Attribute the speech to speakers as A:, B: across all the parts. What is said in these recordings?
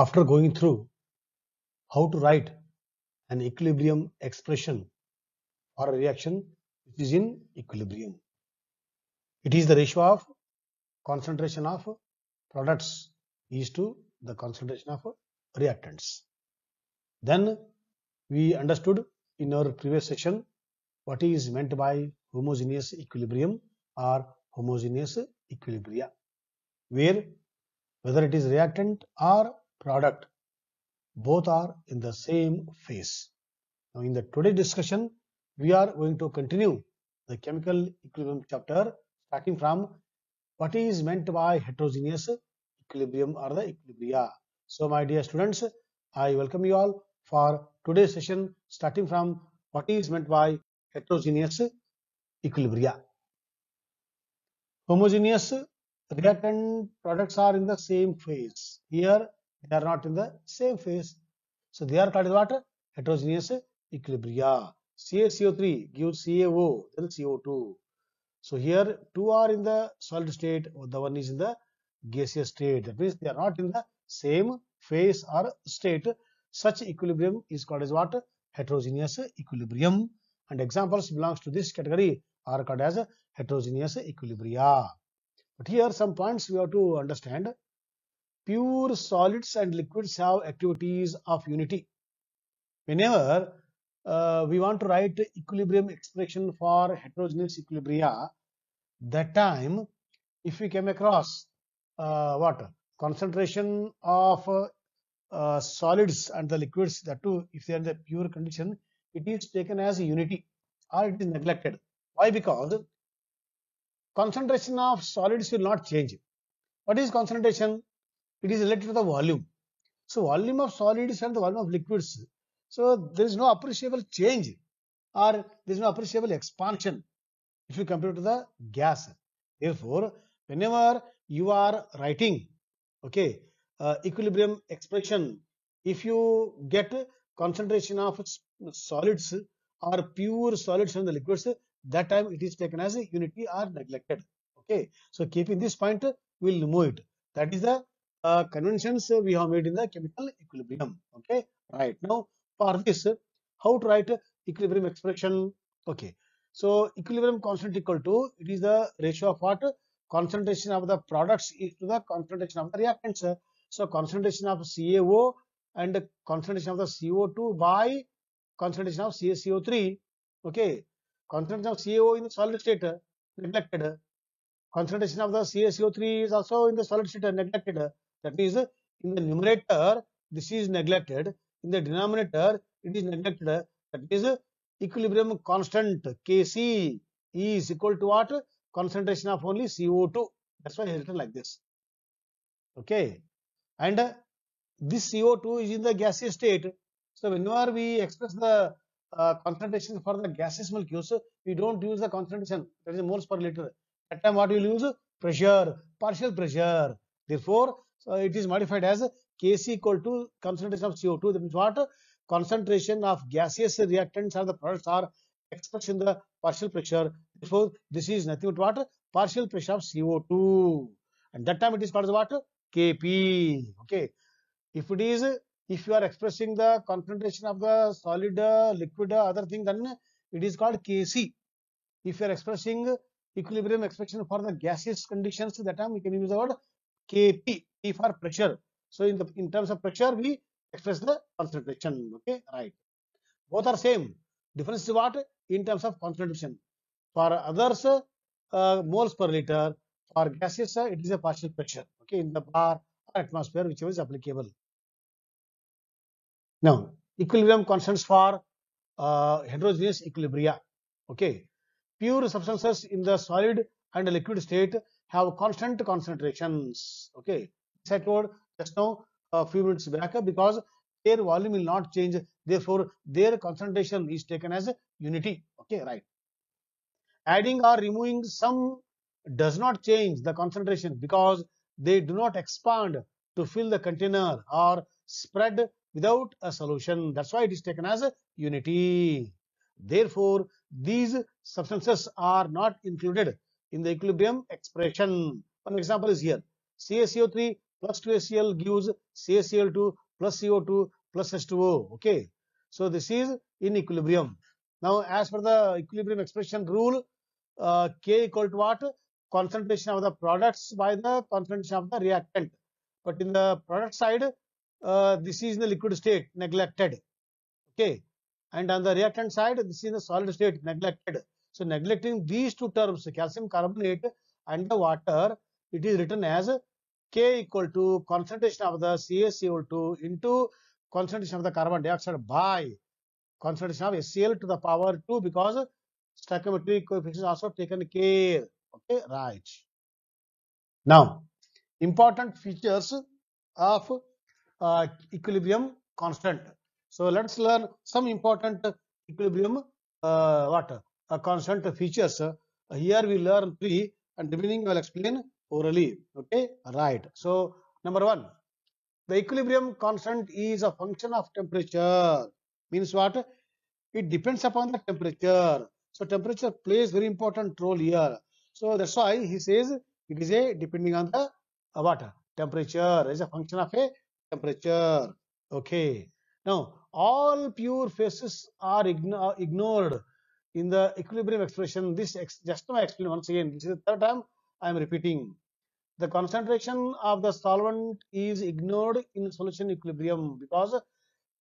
A: After going through how to write an equilibrium expression for a reaction which is in equilibrium. It is the ratio of concentration of products is to the concentration of reactants. Then we understood in our previous session what is meant by homogeneous equilibrium or homogeneous equilibria, where whether it is reactant or product, both are in the same phase. Now in the today's discussion, we are going to continue the chemical equilibrium chapter, starting from what is meant by heterogeneous equilibrium or the equilibria. So my dear students, I welcome you all for today's session, starting from what is meant by heterogeneous equilibria. Homogeneous reactant products are in the same phase. Here they are not in the same phase. So they are called what? Heterogeneous equilibria. CaCO3 gives CaO, then CO2. So here two are in the solid state, the one is in the gaseous state. That means they are not in the same phase or state. Such equilibrium is called as what? Heterogeneous equilibrium. And examples belongs to this category are called as heterogeneous equilibria. But here some points we have to understand. Pure solids and liquids have activities of unity. Whenever we want to write equilibrium expression for heterogeneous equilibria, that time if we came across what concentration of solids and the liquids, that too if they are in the pure condition, it is taken as a unity or it is neglected. Why? Because concentration of solids will not change. What is concentration? It is related to the volume. So volume of solids and the volume of liquids. So there is no appreciable change or there is no appreciable expansion if you compare to the gas. Therefore, whenever you are writing, okay, equilibrium expression, if you get concentration of solids or pure solids and the liquids, that time it is taken as a unity or neglected. Okay, so keeping this point, we will remove it. That is the conventions we have made in the chemical equilibrium. Okay, right. Now for this, how to write equilibrium expression? Okay, so equilibrium constant equal to, it is the ratio of what? Concentration of the products is to the concentration of the reactants. So concentration of CaO and concentration of the CO2 by concentration of CaCO3. Okay, concentration of CaO in the solid state neglected. Concentration of the CaCO3 is also in the solid state neglected. That means in the numerator this is neglected, in the denominator it is neglected. That means equilibrium constant Kc is equal to what? Concentration of only CO2. That's why it's written like this. Okay, and this CO2 is in the gaseous state. So whenever we express the concentration for the gaseous molecules, we don't use the concentration, that is moles per liter. That time what we will use? Pressure, partial pressure. Therefore, so it is modified as Kc equal to concentration of CO2. That means what? Concentration of gaseous reactants or the products are expressed in the partial pressure. Therefore, this is nothing but what? Partial pressure of CO2. And that time it is called as what? Kp. Okay. If it is, if you are expressing the concentration of the solid, liquid, other thing, then it is called Kc. If you are expressing equilibrium expression for the gaseous conditions, that time we can use the word Kp, P for pressure. So in terms of pressure, we express the concentration. Okay, right. Both are same. Difference is what? In terms of concentration. For others, moles per liter. For gases, it is a partial pressure. Okay, in the bar or atmosphere, whichever is applicable. Now, equilibrium constants for heterogeneous equilibria. Okay, pure substances in the solid and liquid state have constant concentrations. Okay, this I told just now a few minutes back, because their volume will not change. Therefore, their concentration is taken as a unity. Okay, right. Adding or removing some does not change the concentration, because they do not expand to fill the container or spread without a solution. That's why it is taken as a unity. Therefore, these substances are not included in the equilibrium expression. One example is here. CaCO3 plus 2HCl gives CaCl2 plus CO2 plus H2O. Okay. So this is in equilibrium. Now, as per the equilibrium expression rule, K equal to what? Concentration of the products by the concentration of the reactant. But in the product side, this is in the liquid state, neglected. Okay. And on the reactant side, this is in the solid state, neglected. So neglecting these two terms, calcium carbonate and the water, it is written as K equal to concentration of the CaCO2 into concentration of the carbon dioxide by concentration of HCl to the power 2, because stoichiometric coefficient is also taken care. Okay, right. Now, important features of equilibrium constant. So let's learn some important equilibrium constant features. Here we learn three, and remaining I will explain orally. Okay, right. So number one, the equilibrium constant is a function of temperature. Means what? It depends upon the temperature. So temperature plays very important role here. So that's why he says it is a depending on the what? Temperature is a function of a temperature. Okay. Now all pure phases are ignored in the equilibrium expression. This just now I explain once again. This is the third time I am repeating. The concentration of the solvent is ignored in solution equilibrium because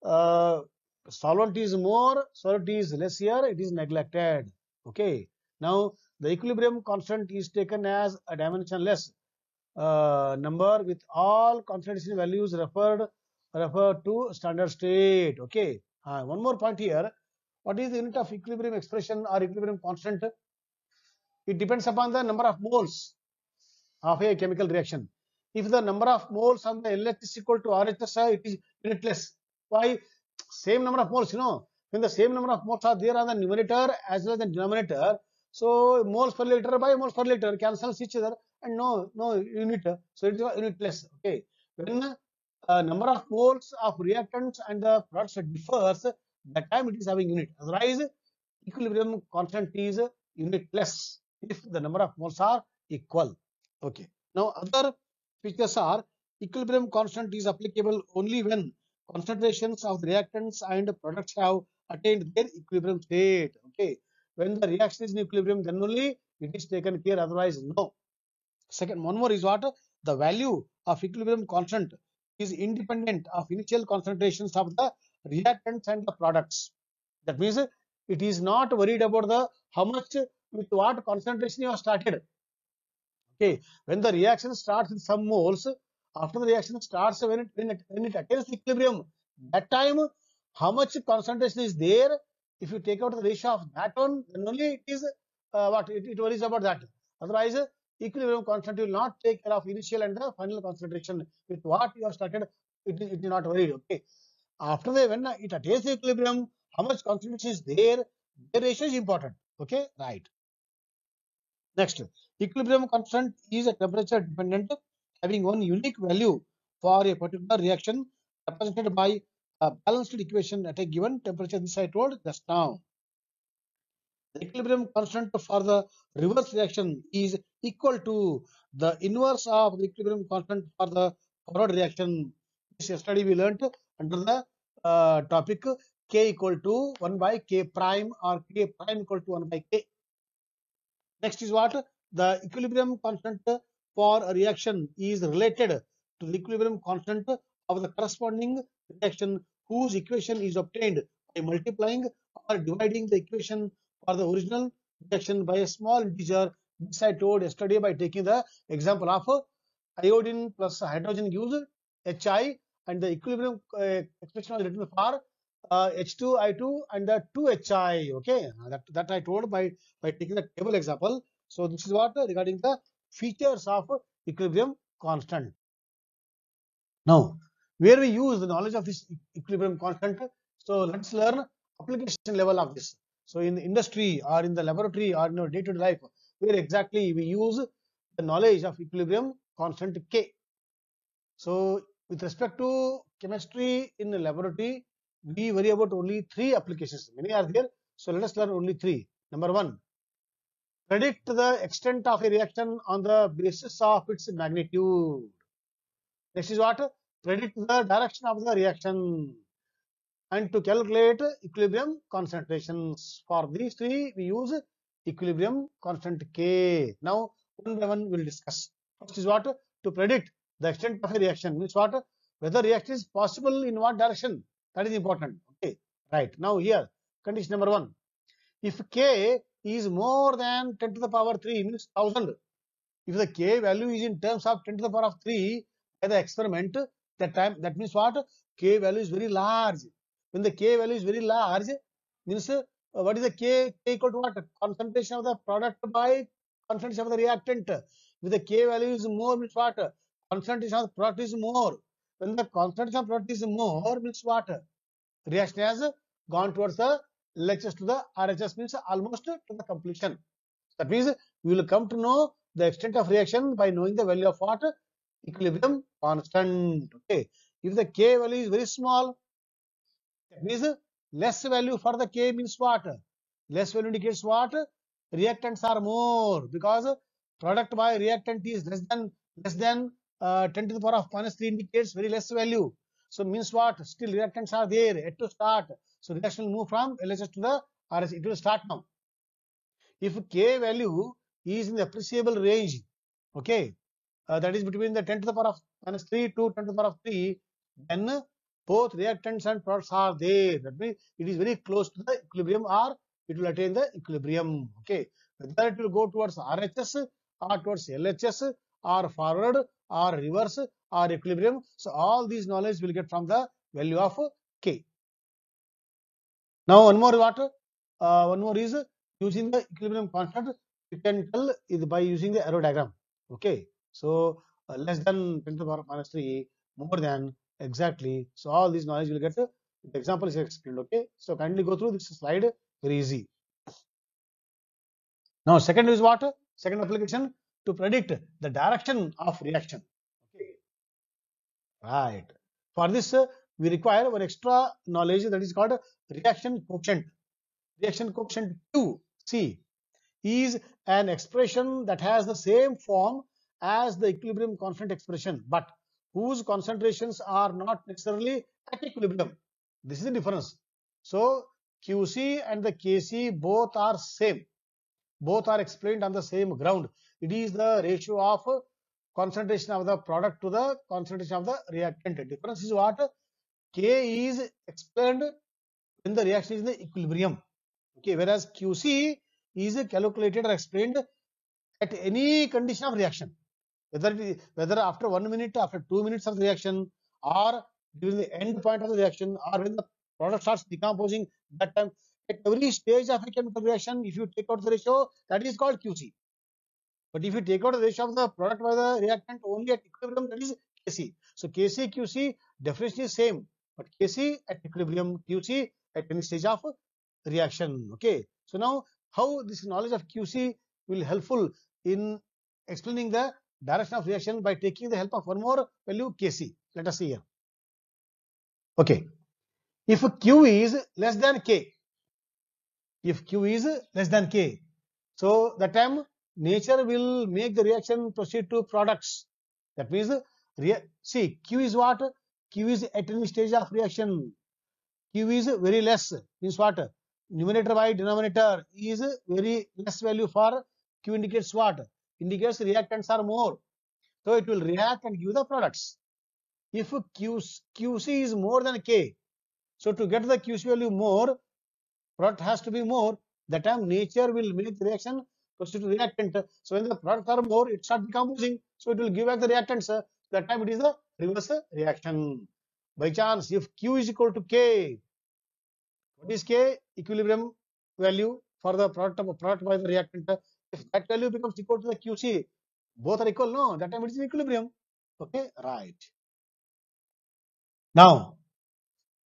A: uh, solvent is more, solid is less here, it is neglected. Okay. Now, the equilibrium constant is taken as a dimensionless number with all concentration values referred to standard state. Okay. One more point here. What is the unit of equilibrium expression or equilibrium constant? It depends upon the number of moles of a chemical reaction. If the number of moles on the LH is equal to RHS, it is unitless. Why? Same number of moles, when the same number of moles are there on the numerator as well as the denominator, so moles per liter by moles per liter cancels each other and no unit, so it is unitless. Okay. When number of moles of reactants and the products differs, that time it is having unit. Otherwise, equilibrium constant is unitless if the number of moles are equal. Okay. Now, other features are equilibrium constant is applicable only when concentrations of reactants and products have attained their equilibrium state. Okay. When the reaction is in equilibrium, then only it is taken care, otherwise no. Second, one more is what? The value of equilibrium constant is independent of initial concentrations of the reactants and the products. That means it is not worried about the how much with what concentration you have started. Okay, when the reaction starts with some moles, after the reaction starts, when it attains equilibrium, that time how much concentration is there? If you take out the ratio of that one, then only it is it worries about that. Otherwise, equilibrium constant will not take care of initial and the final concentration. With what you have started, it is not worried. Okay, after when it attains equilibrium, how much concentration is there? The ratio is important. Okay, right. Next, equilibrium constant is a temperature dependent having one unique value for a particular reaction represented by a balanced equation at a given temperature. This I told just now. The equilibrium constant for the reverse reaction is equal to the inverse of the equilibrium constant for the forward reaction. This yesterday we learnt under the topic K equal to 1 by K prime or K prime equal to 1 by K. Next is what? The equilibrium constant for a reaction is related to the equilibrium constant of the corresponding reaction whose equation is obtained by multiplying or dividing the equation for the original reaction by a small integer. This I told yesterday by taking the example of iodine plus hydrogen gives Hi, and the equilibrium expression was written for H2I2 and the 2Hi. Okay, that I told by taking the table example. So this is what regarding the features of equilibrium constant. Now, where we use the knowledge of this equilibrium constant, so let's learn application level of this. So in the industry or in the laboratory or in our day-to-day life, where exactly we use the knowledge of equilibrium constant K. So with respect to chemistry in the laboratory, we worry about only three applications. Many are there. So let us learn only three. Number one, predict the extent of a reaction on the basis of its magnitude. Next is what? Predict the direction of the reaction. And to calculate equilibrium concentrations. For these three, we use equilibrium constant K. Now, one by one, we'll discuss. First is what? To predict the extent of a reaction. Means what? Whether reaction is possible in what direction. That is important. Okay. Right. Now, here, condition number one. If K is more than 10 to the power 3, means 1000. If the K value is in terms of 10 to the power of 3 by the experiment, that means what? K value is very large. When the K value is very large, means what is the K? K equal to what? Concentration of the product by concentration of the reactant. If the K value is more, means what? Concentration of the product is more. When the concentration of the product is more, means what? Reaction has gone towards the LHS to the RHS, means almost to the completion. That means we will come to know the extent of reaction by knowing the value of what? Equilibrium constant. Okay. If the K value is very small, that means less value for the K means what? Less value indicates what? Reactants are more, because product by reactant is less than 10 to the power of minus 3 indicates very less value. So means what? Still reactants are there yet to start. So reaction will move from LHS to the RHS. It will start now. If K value is in the appreciable range, okay, that is between the 10 to the power of minus 3 to 10 to the power of 3, then both reactants and products are there. That means it is very close to the equilibrium, or it will attain the equilibrium. Okay, whether it will go towards RHS or towards LHS or forward or reverse or equilibrium. So all these knowledge will get from the value of K. Now one more what? One more is using the equilibrium constant. You can tell is by using the arrow diagram. Okay, so less than 10 to the power minus 3, more than, exactly. So all these knowledge will get. The example is explained. Okay, so kindly go through this slide. Very easy. Now second is what? Second application, to predict the direction of reaction. Okay, right. For this we require one extra knowledge, that is called reaction coefficient. Reaction coefficient QC is an expression that has the same form as the equilibrium constant expression, but whose concentrations are not necessarily at equilibrium. This is the difference. So QC and the KC both are same. Both are explained on the same ground. It is the ratio of concentration of the product to the concentration of the reactant. The difference is what? K is explained when the reaction is in the equilibrium. Okay, whereas QC is calculated or explained at any condition of reaction, whether after 1 minute, after 2 minutes of the reaction, or during the end point of the reaction, or when the product starts decomposing. That time, at every stage of a chemical reaction, if you take out the ratio, that is called QC. But if you take out the ratio of the product by the reactant only at equilibrium, that is KC. So KC, QC definition is same, but KC at equilibrium, QC at any stage of reaction. Okay. So now how this knowledge of QC will helpful in explaining the direction of reaction by taking the help of one more value, KC. Let us see here. Okay. If Q is less than K, if Q is less than K, so that time nature will make the reaction proceed to products. That means see, Q is what? Q is at any stage of reaction. Q is very less, means what? Numerator by denominator is very less value for Q indicates what? Indicates reactants are more. So it will react and give the products. If QC is more than K, so to get the QC value more, product has to be more. That time nature will make the reaction proceed to reactant. So when the products are more, it starts decomposing. So it will give back the reactants. That time it is a reverse reaction. By chance, if Q is equal to K, what is K? Equilibrium value for the product by the reactant. If that value becomes equal to the QC, both are equal. No, that time it is in equilibrium. Okay, right. Now,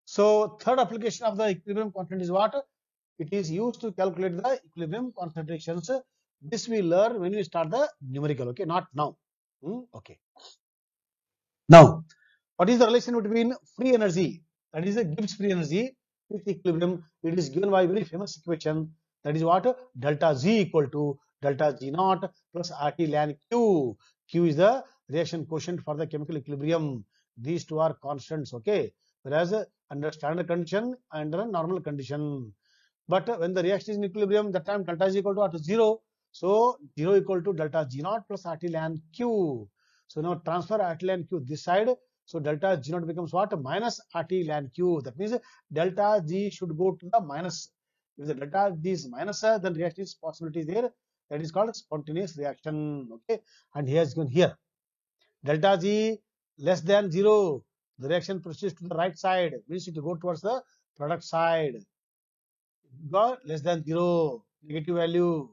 A: so third application of the equilibrium constant is what? It is used to calculate the equilibrium concentrations. This we learn when we start the numerical. Okay, not now. Okay. Now, what is the relation between free energy, that is Gibbs free energy, with equilibrium? It is given by a very famous equation, that is what? Delta Z equal to delta G naught plus RT ln Q. Q is the reaction quotient for the chemical equilibrium. These two are constants, okay? Whereas under standard condition, under a normal condition. But when the reaction is in equilibrium, that time delta is equal to what? 0. So 0 equal to delta G naught plus RT ln Q. So now transfer RT ln Q this side. So delta G naught becomes what? Minus RT ln Q. That means delta G should go to the minus. If the delta G is minus, then reaction possibility is there. That is called spontaneous reaction. Okay, and here is given here. Delta G less than 0. The reaction proceeds to the right side. Means it will go towards the product side. Got less than 0, negative value.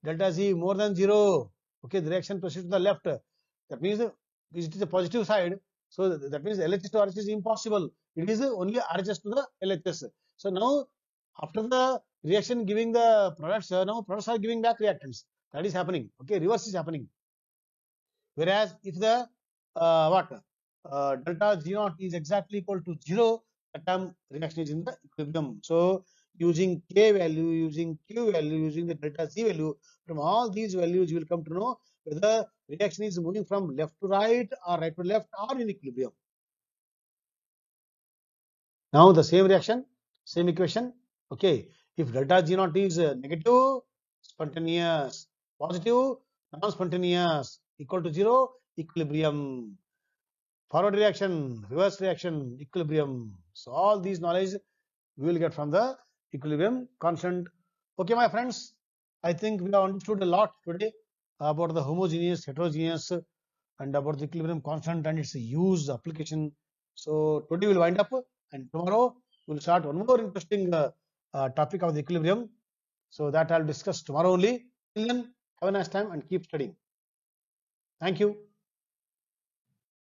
A: Delta Z more than 0. Okay, the reaction proceeds to the left. That means it is a positive side. So that means LHS to RHS is impossible. It is only RHS to the LHS. So now after the reaction giving the products, now products are giving back reactants. That is happening. Okay, reverse is happening. Whereas if the delta G naught is exactly equal to 0, that time reaction is in the equilibrium. So using K value, using Q value, using the delta Z value, from all these values you will come to know whether reaction is moving from left to right or right to left or in equilibrium. Now the same reaction, same equation. Okay, if delta G naught is negative, spontaneous, positive, non-spontaneous, equal to 0, equilibrium. Forward reaction, reverse reaction, equilibrium. So all these knowledge we will get from the equilibrium constant. Okay, my friends, I think we have understood a lot today about the homogeneous, heterogeneous, and about the equilibrium constant and its use application. So today we'll wind up, and tomorrow we'll start one more interesting topic of the equilibrium. So that I'll discuss tomorrow only. Till then, have a nice time and keep studying. Thank you.